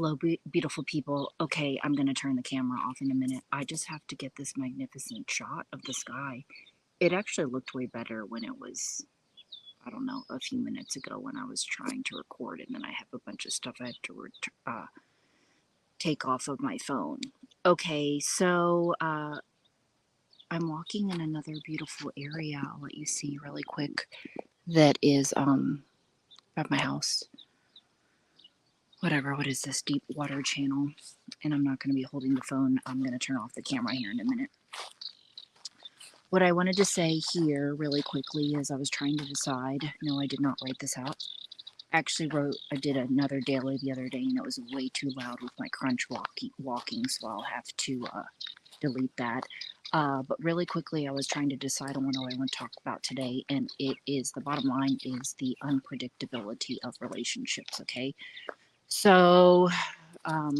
Hello, beautiful people. Okay, I'm going to turn the camera off in a minute. I just have to get this magnificent shot of the sky. It actually looked way better when it was, I don't know, a few minutes ago when I was trying to record, and then I have a bunch of stuff I have to take off of my phone. Okay, so I'm walking in another beautiful area. I'll let you see really quick. That is at my house. What is this deep water channel? And I'm not going to be holding the phone. I'm going to turn off the camera here in a minute. What I wanted to say here really quickly is I was trying to decide. No, I did not write this out. I did another daily the other day, and it was way too loud with my crunch walking, so I'll have to delete that. But really quickly, I was trying to decide on what I want to talk about today, and the bottom line is the unpredictability of relationships, okay? So, a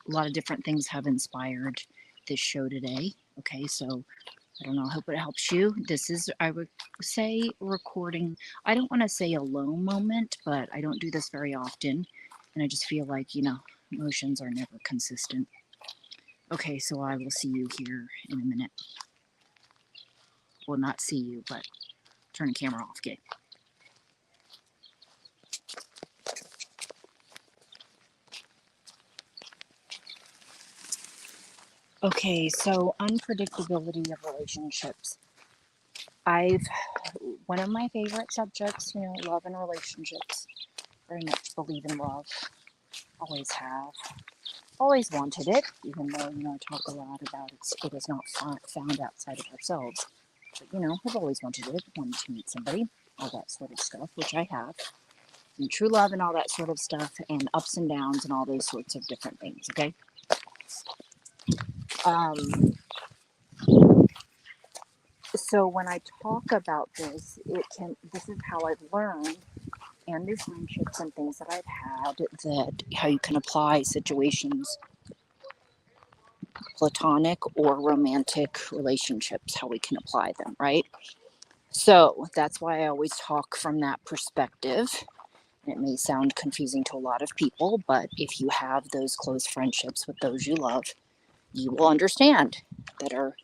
lot of different things have inspired this show today. Okay, so I don't know, I hope it helps you. This is, I would say, recording. I don't want to say a low moment, but I don't do this very often. And I just feel like, emotions are never consistent. Okay, so I will see you here in a minute. Well, not see you, but turn the camera off, okay? Okay, so unpredictability of relationships. One of my favorite subjects, love and relationships. Very much believe in love. Always have. Always wanted it, even though, I talk a lot about it is not found outside of ourselves. But, I've always wanted it, wanted to meet somebody, all that sort of stuff, which I have. And true love and all that sort of stuff, and ups and downs and all those sorts of different things, okay? So when I talk about this, this is how I've learned, and these friendships and things that I've had, that how you can apply situations, platonic or romantic relationships, how we can apply them, right? So that's why I always talk from that perspective. It may sound confusing to a lot of people, but if you have those close friendships with those you love, you will understand that are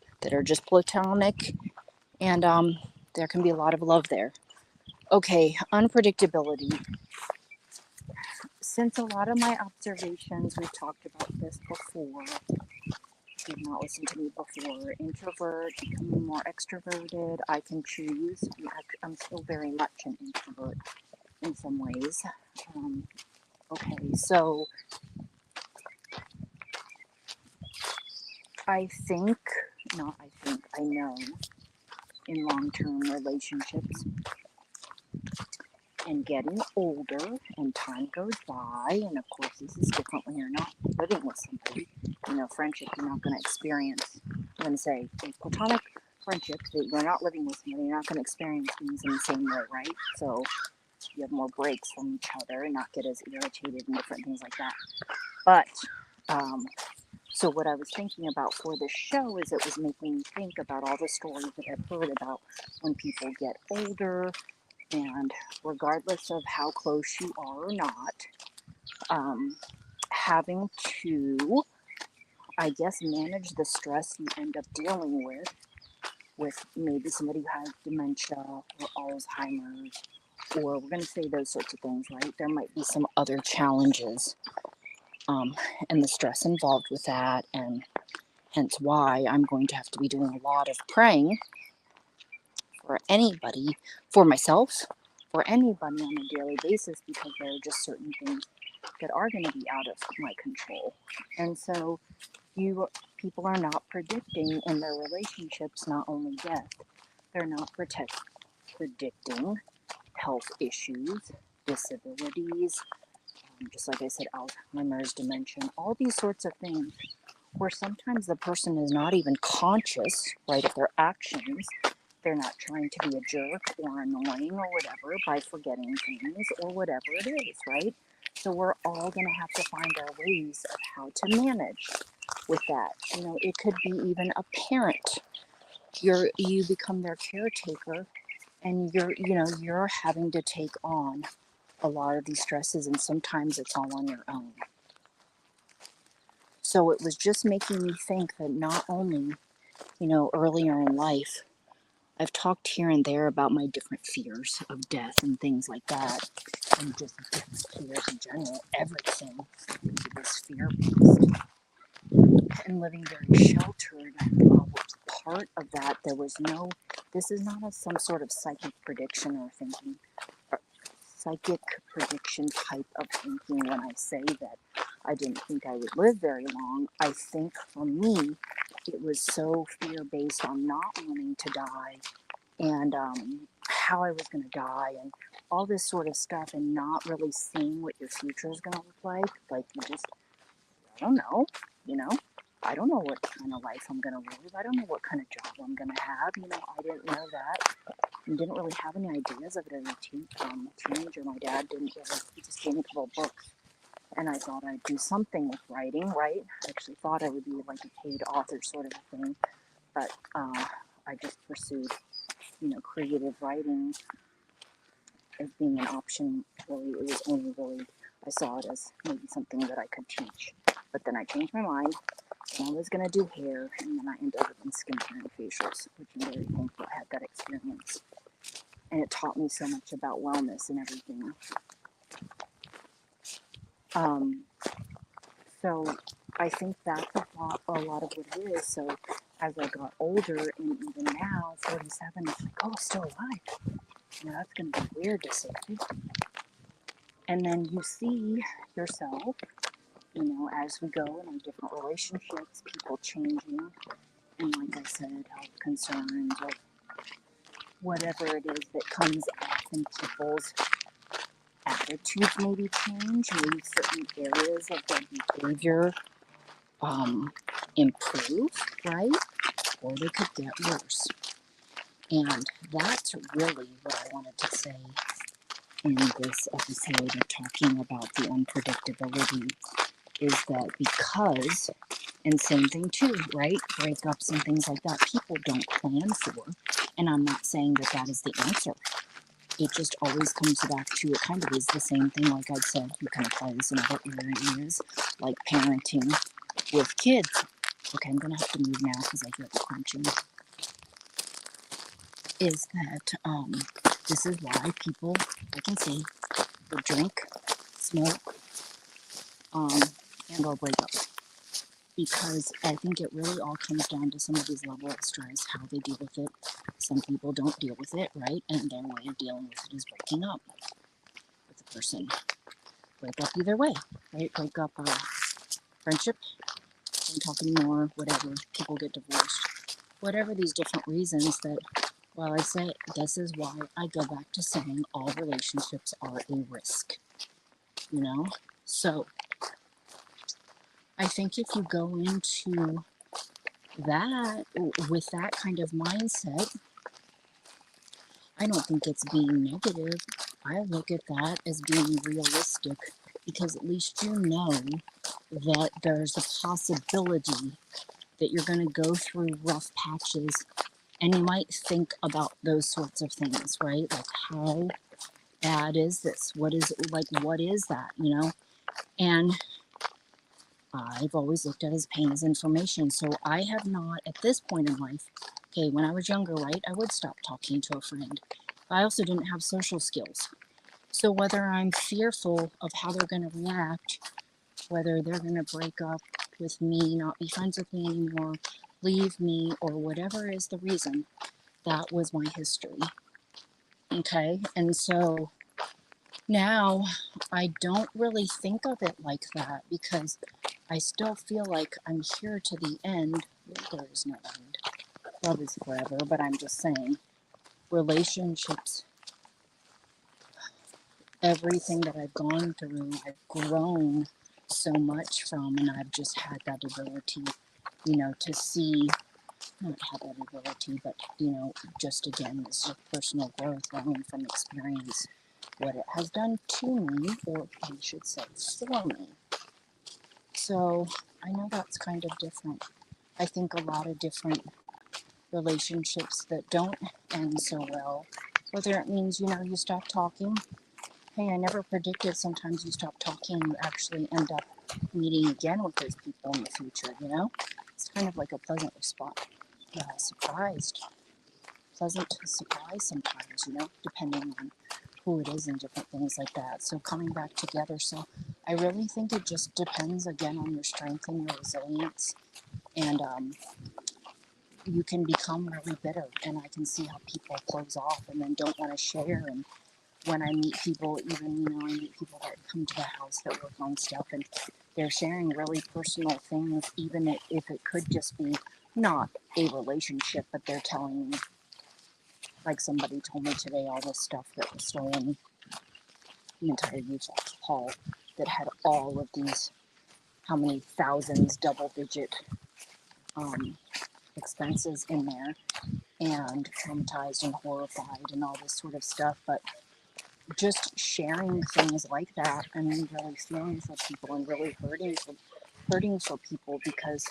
just platonic, and there can be a lot of love there. Okay, unpredictability. Since a lot of my observations, we've talked about this before. If you've not listened to me before, introvert, becoming more extroverted, I can choose. I'm still very much an introvert in some ways. Okay, so I know in long-term relationships and getting older and time goes by, and of course this is different when you're not living with somebody. Friendship you're not going to experience. I'm going to say a platonic friendship that you're not living with somebody, you're not going to experience things in the same way, right? So you have more breaks from each other and not get as irritated and different things like that. But so what I was thinking about for this show is it was making me think about all the stories that I've heard about when people get older, and regardless of how close you are or not, having to, I guess, manage the stress you end up dealing with maybe somebody who has dementia or alzheimer, or we're going to say those sorts of things, right? There might be some other challenges, and the stress involved with that, and hence why I'm going to have to be doing a lot of praying for anybody, for myself, for anybody on a daily basis, because there are just certain things that are going to be out of my control. And so people are not predicting in their relationships not only death, they're not predicting health issues, disabilities, just like I said, Alzheimer's, dementia, all these sorts of things where sometimes the person is not even conscious, right, of their actions. They're not trying to be a jerk or annoying or whatever by forgetting things or whatever it is, right? So we're all going to have to find our ways of how to manage with that. It could be even a parent. You become their caretaker, and you're having to take on a lot of these stresses, and sometimes it's all on your own. So it was just making me think that not only, earlier in life, I've talked here and there about my different fears of death and things like that, and just death fears in general. Everything was fear based and living very sheltered. Part of that, there was no, this is not some sort of psychic prediction or thinking, or psychic prediction type of thinking when I say that I didn't think I would live very long. I think for me, it was so fear based on not wanting to die and how I was going to die and all this sort of stuff, and not really seeing what your future is going to look like. Like, I don't know, you know. I don't know what kind of life I'm going to live. I don't know what kind of job I'm going to have. I didn't know that and didn't really have any ideas of it as a teenager. My dad didn't really, he just gave me a couple of books. And I thought I'd do something with writing, right? I actually thought I would be like a paid author sort of a thing. But I just pursued, creative writing as being an option. Really, it was only really, I saw it as maybe something that I could teach. But then I changed my mind, and I was going to do hair, and then I ended up in skincare and facials, which I'm very thankful I had that experience. And it taught me so much about wellness and everything. So I think that's a lot of what it is. So as I got older, and even now, 47, it's like, oh, still alive. That's going to be weird to say 50. And then you see yourself, as we go in our different relationships, people changing, and like I said, health concerns or whatever it is that comes up, and people's attitudes maybe change, maybe certain areas of their behavior improve, right? Or they could get worse. And that's really what I wanted to say in this episode of talking about the unpredictability, is that because, and same thing too, right? Breakups and things like that, people don't plan for. And I'm not saying that that is the answer. It just always comes back to, it kind of is the same thing, like I said, you can apply this in other areas, like parenting with kids. Okay, I'm going to have to move now because I hear the crunching. Is that this is why people, I can see, would drink, smoke, and or break up. Because I think it really all comes down to somebody's level of stress, how they deal with it. Some people don't deal with it, right? And their way of dealing with it is breaking up with the person. Break up either way, right? Break up friendship, don't talk anymore, whatever. People get divorced. Whatever these different reasons that, well, I say this is why I go back to saying all relationships are a risk, So I think if you go into that with that kind of mindset, I don't think it's being negative. I look at that as being realistic, because at least you know that there's a possibility that you're going to go through rough patches, and you might think about those sorts of things, right? Like, how bad is this? What is that, And I've always looked at as pain as information. So I have not, at this point in life, okay, when I was younger, right, I would stop talking to a friend. I also didn't have social skills. So whether I'm fearful of how they're going to react, whether they're going to break up with me, not be friends with me anymore, leave me, or whatever is the reason, that was my history. Okay, and so now I don't really think of it like that, because I still feel like I'm here to the end. There is no end. Love is forever, but I'm just saying, relationships, everything that I've gone through, I've grown so much from, and I've just had that ability, to see, not have that ability, but, just again, this is personal growth, learning from experience, what it has done to me, or I should say for me. So I know that's kind of different. I think a lot of different relationships that don't end so well, whether it means, you stop talking, hey, I never predicted sometimes you stop talking and you actually end up meeting again with those people in the future, you know? It's kind of like a pleasant pleasant surprise sometimes, you know, depending on who it is and different things like that. So coming back together. So I really think it just depends again on your strength and your resilience. And you can become really bitter, and I can see how people close off and then don't want to share. And when I meet people, even, you know, I meet people that come to the house that work on stuff, and they're sharing really personal things, even if it could just be not a relationship, but they're telling me, like somebody told me today, all this stuff that was stolen, the entire youth hall that had all of these, how many thousands, double digit expenses in there, and traumatized and horrified and all this sort of stuff. But just sharing things like that, and really feeling for people and really hurting for people because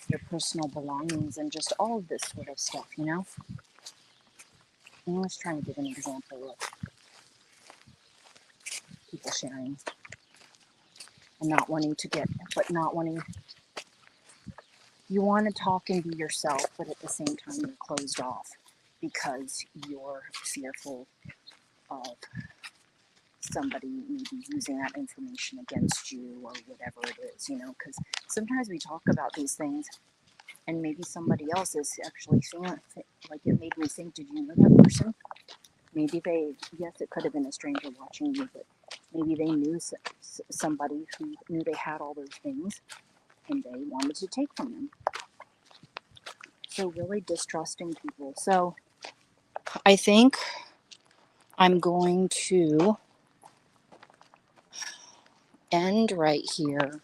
their personal belongings and just all of this sort of stuff, you know. And I was trying to give an example of people sharing and not wanting to get, but not wanting, you want to talk and be yourself, but at the same time you're closed off because you're fearful of somebody maybe using that information against you or whatever it is, you know, because sometimes we talk about these things and maybe somebody else is actually feeling like, it made me think, did you know that person? Maybe they, yes, it could have been a stranger watching you, but maybe they knew somebody who knew they had all those things and they wanted to take from them. So really distrusting people. So I think I'm going to end right here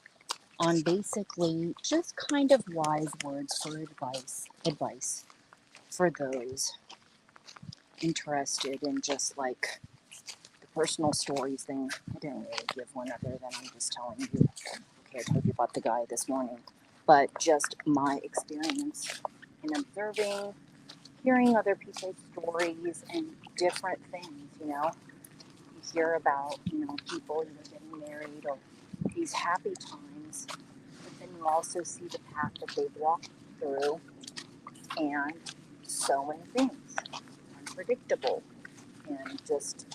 on basically just kind of wise words for advice for those interested in just like the personal stories thing. I didn't really give one other than I'm just telling you. Okay, I told you about the guy this morning, but just my experience in observing, hearing other people's stories and different things, you know. You hear about, you know, people either getting married or these happy times, but then you also see the path that they've walked through, and so many things, unpredictable, and just,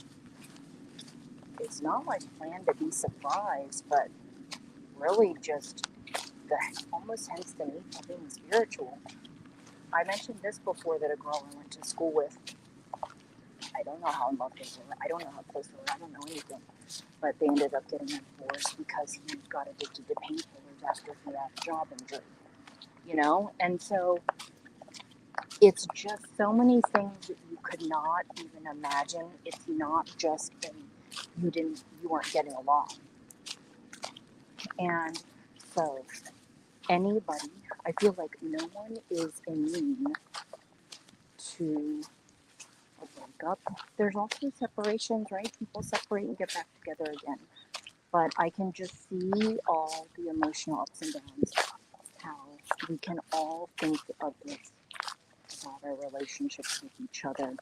it's not like planned to be surprised, but really just the almost hence the need for being spiritual. I mentioned this before, that a girl I went to school with, I don't know how in love they were, I don't know how close they were, I don't know anything, but they ended up getting a divorce because he got addicted to painkillers after he had a job injury, you know. And so it's just so many things that you could not even imagine. It's not just you weren't getting along. And so anybody, I feel like no one is immune to a breakup. There's also separations, right? People separate and get back together again. But I can just see all the emotional ups and downs, how we can all think of this about our relationships with each other.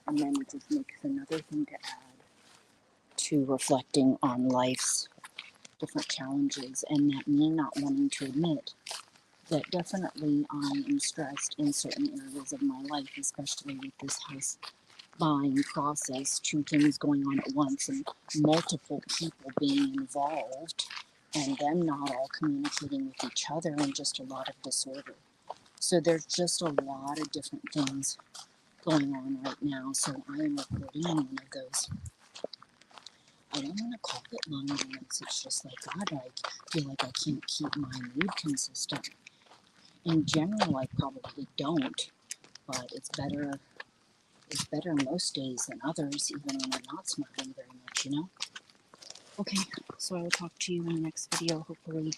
And then it just makes another thing to add to reflecting on life's different challenges, and that me not wanting to admit that definitely I am stressed in certain areas of my life, especially with this house buying process, two things going on at once and multiple people being involved and them not all communicating with each other, and just a lot of disorder. So there's just a lot of different things going on right now. So I am recording on one of those. I don't want to call it loneliness. It's just like, God, I feel like I can't keep my mood consistent. In general, I probably don't, but it's better most days than others, even when I'm not smiling very much, you know? Okay, so I will talk to you in the next video. Hopefully,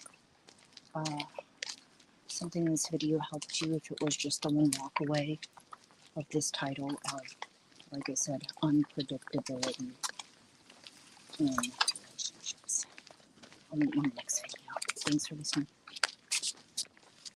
something in this video helped you, if it was just the one walk away of this title of, like I said, unpredictability in relationships. I'll meet you in the next video. Thanks for listening.